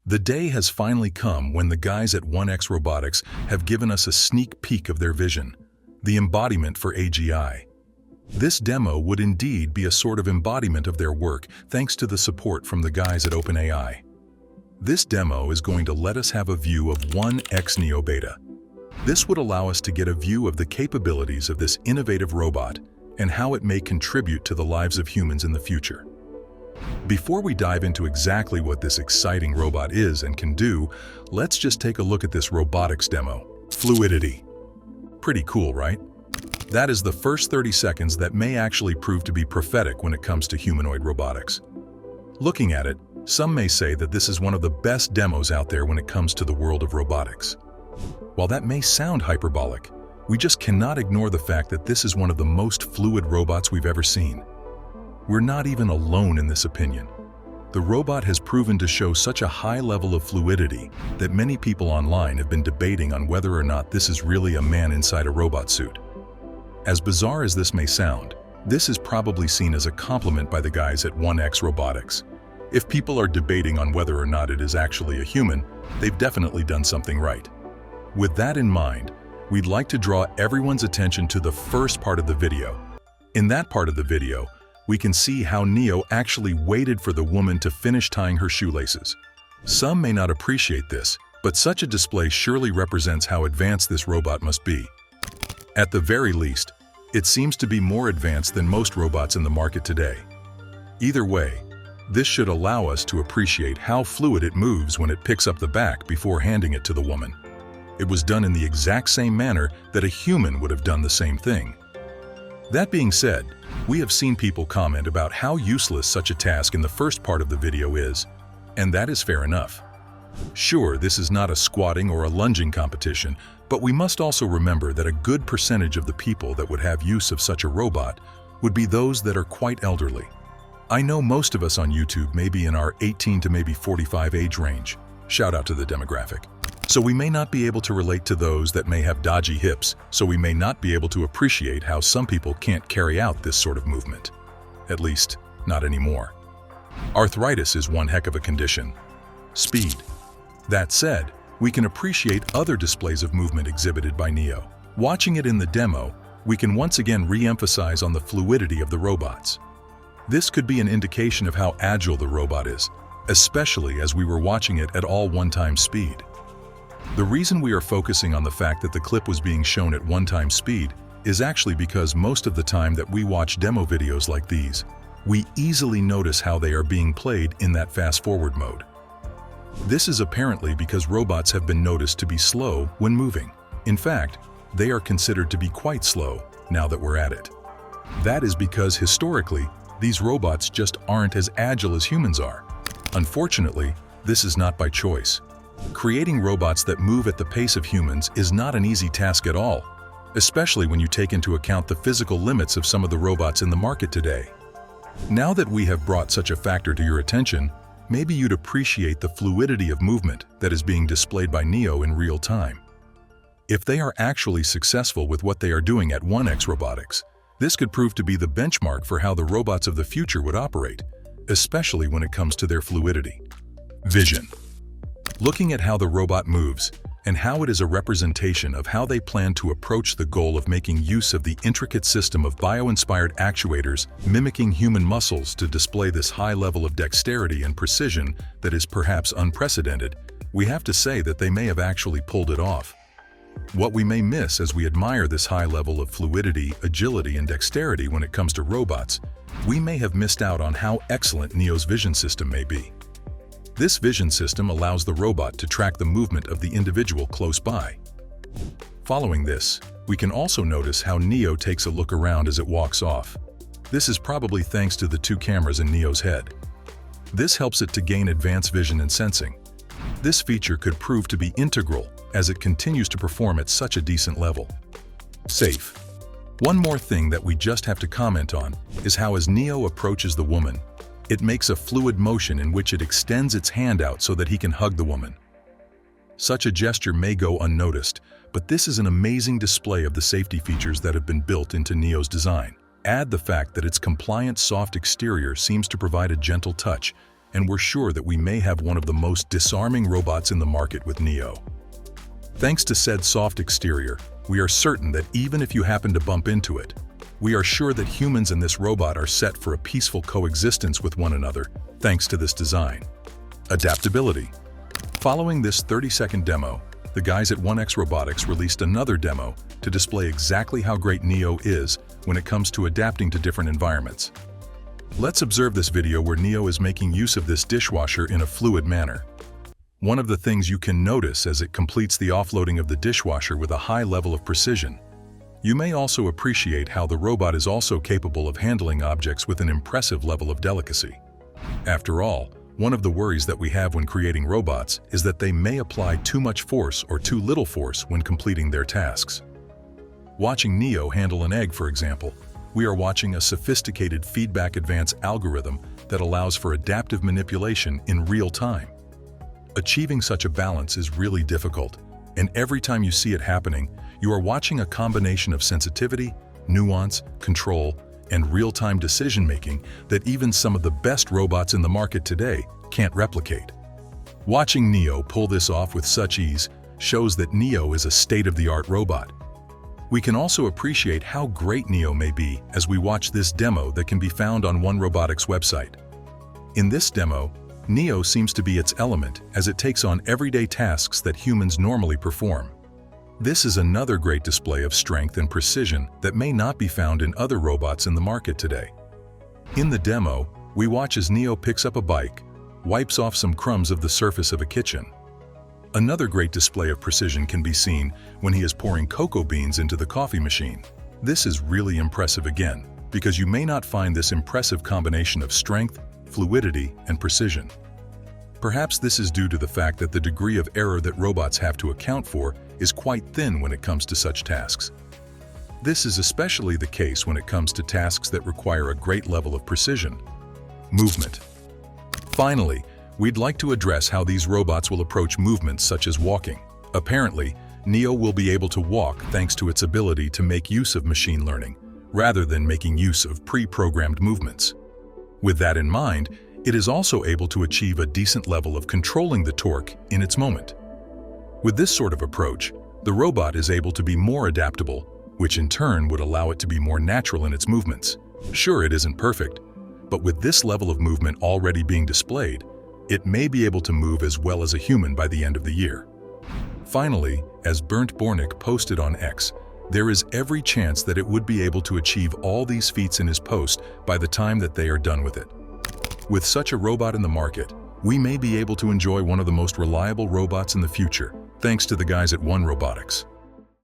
The day has finally come when the guys at 1X Robotics have given us a sneak peek of their vision, the embodiment for AGI. This demo would indeed be a sort of embodiment of their work thanks to the support from the guys at OpenAI. This demo is going to let us have a view of 1X Neo Beta. This would allow us to get a view of the capabilities of this innovative robot and how it may contribute to the lives of humans in the future. Before we dive into exactly what this exciting robot is and can do, let's just take a look at this robotics demo. Fluidity. Pretty cool, right? That is the first 30 seconds that may actually prove to be prophetic when it comes to humanoid robotics. Looking at it, some may say that this is one of the best demos out there when it comes to the world of robotics. While that may sound hyperbolic, we just cannot ignore the fact that this is one of the most fluid robots we've ever seen. We're not even alone in this opinion. The robot has proven to show such a high level of fluidity that many people online have been debating on whether or not this is really a man inside a robot suit. As bizarre as this may sound, this is probably seen as a compliment by the guys at 1X Robotics. If people are debating on whether or not it is actually a human, they've definitely done something right. With that in mind, we'd like to draw everyone's attention to the first part of the video. In that part of the video, we can see how Neo actually waited for the woman to finish tying her shoelaces. Some may not appreciate this, but such a display surely represents how advanced this robot must be. At the very least, it seems to be more advanced than most robots in the market today. Either way, this should allow us to appreciate how fluid it moves when it picks up the back before handing it to the woman. It was done in the exact same manner that a human would have done the same thing. That being said, we have seen people comment about how useless such a task in the first part of the video is, and that is fair enough. Sure, this is not a squatting or a lunging competition, but we must also remember that a good percentage of the people that would have use of such a robot would be those that are quite elderly. I know most of us on YouTube may be in our 18 to maybe 45 age range. Shout out to the demographic. So we may not be able to relate to those that may have dodgy hips, so we may not be able to appreciate how some people can't carry out this sort of movement. At least, not anymore. Arthritis is one heck of a condition. Speed. That said, we can appreciate other displays of movement exhibited by Neo. Watching it in the demo, we can once again re-emphasize on the fluidity of the robots. This could be an indication of how agile the robot is, especially as we were watching it at all one-time speed. The reason we are focusing on the fact that the clip was being shown at one-time speed is actually because most of the time that we watch demo videos like these, we easily notice how they are being played in that fast-forward mode. This is apparently because robots have been noticed to be slow when moving. In fact, they are considered to be quite slow now that we're at it. That is because historically, these robots just aren't as agile as humans are. Unfortunately, this is not by choice. Creating robots that move at the pace of humans is not an easy task at all, especially when you take into account the physical limits of some of the robots in the market today. Now that we have brought such a factor to your attention, maybe you'd appreciate the fluidity of movement that is being displayed by Neo in real time. If they are actually successful with what they are doing at 1X Robotics, this could prove to be the benchmark for how the robots of the future would operate, especially when it comes to their fluidity. Vision. Looking at how the robot moves and how it is a representation of how they plan to approach the goal of making use of the intricate system of bio-inspired actuators mimicking human muscles to display this high level of dexterity and precision that is perhaps unprecedented, we have to say that they may have actually pulled it off. What we may miss as we admire this high level of fluidity, agility, and dexterity when it comes to robots, we may have missed out on how excellent Neo's vision system may be. This vision system allows the robot to track the movement of the individual close by. Following this, we can also notice how Neo takes a look around as it walks off. This is probably thanks to the two cameras in Neo's head. This helps it to gain advanced vision and sensing. This feature could prove to be integral as it continues to perform at such a decent level. Safe. One more thing that we just have to comment on is how as Neo approaches the woman, it makes a fluid motion in which it extends its hand out so that he can hug the woman. Such a gesture may go unnoticed, but this is an amazing display of the safety features that have been built into Neo's design. Add the fact that its compliant soft exterior seems to provide a gentle touch, and we're sure that we may have one of the most disarming robots in the market with Neo. Thanks to said soft exterior, we are certain that even if you happen to bump into it, we are sure that humans and this robot are set for a peaceful coexistence with one another, thanks to this design. Adaptability. Following this 30-second demo, the guys at 1X Robotics released another demo to display exactly how great Neo is when it comes to adapting to different environments. Let's observe this video where Neo is making use of this dishwasher in a fluid manner. One of the things you can notice as it completes the offloading of the dishwasher with a high level of precision. You may also appreciate how the robot is also capable of handling objects with an impressive level of delicacy. After all, one of the worries that we have when creating robots is that they may apply too much force or too little force when completing their tasks. Watching Neo handle an egg, for example, we are watching a sophisticated feedback advance algorithm that allows for adaptive manipulation in real time. Achieving such a balance is really difficult, and every time you see it happening, you are watching a combination of sensitivity, nuance, control, and real-time decision-making that even some of the best robots in the market today can't replicate. Watching Neo pull this off with such ease shows that Neo is a state-of-the-art robot. We can also appreciate how great Neo may be as we watch this demo that can be found on One Robotics website. In this demo, Neo seems to be its element as it takes on everyday tasks that humans normally perform. This is another great display of strength and precision that may not be found in other robots in the market today. In the demo, we watch as Neo picks up a bike, wipes off some crumbs of the surface of a kitchen. Another great display of precision can be seen when he is pouring cocoa beans into the coffee machine. This is really impressive again, because you may not find this impressive combination of strength, fluidity, and precision. Perhaps this is due to the fact that the degree of error that robots have to account for is quite thin when it comes to such tasks. This is especially the case when it comes to tasks that require a great level of precision. Movement. Finally, we'd like to address how these robots will approach movements such as walking. Apparently, Neo will be able to walk thanks to its ability to make use of machine learning, rather than making use of pre-programmed movements. With that in mind, it is also able to achieve a decent level of controlling the torque in its moment. With this sort of approach, the robot is able to be more adaptable, which in turn would allow it to be more natural in its movements. Sure, it isn't perfect, but with this level of movement already being displayed, it may be able to move as well as a human by the end of the year. Finally, as Bernd Bornick posted on X, there is every chance that it would be able to achieve all these feats in his post by the time that they are done with it. With such a robot in the market, we may be able to enjoy one of the most reliable robots in the future, thanks to the guys at One Robotics.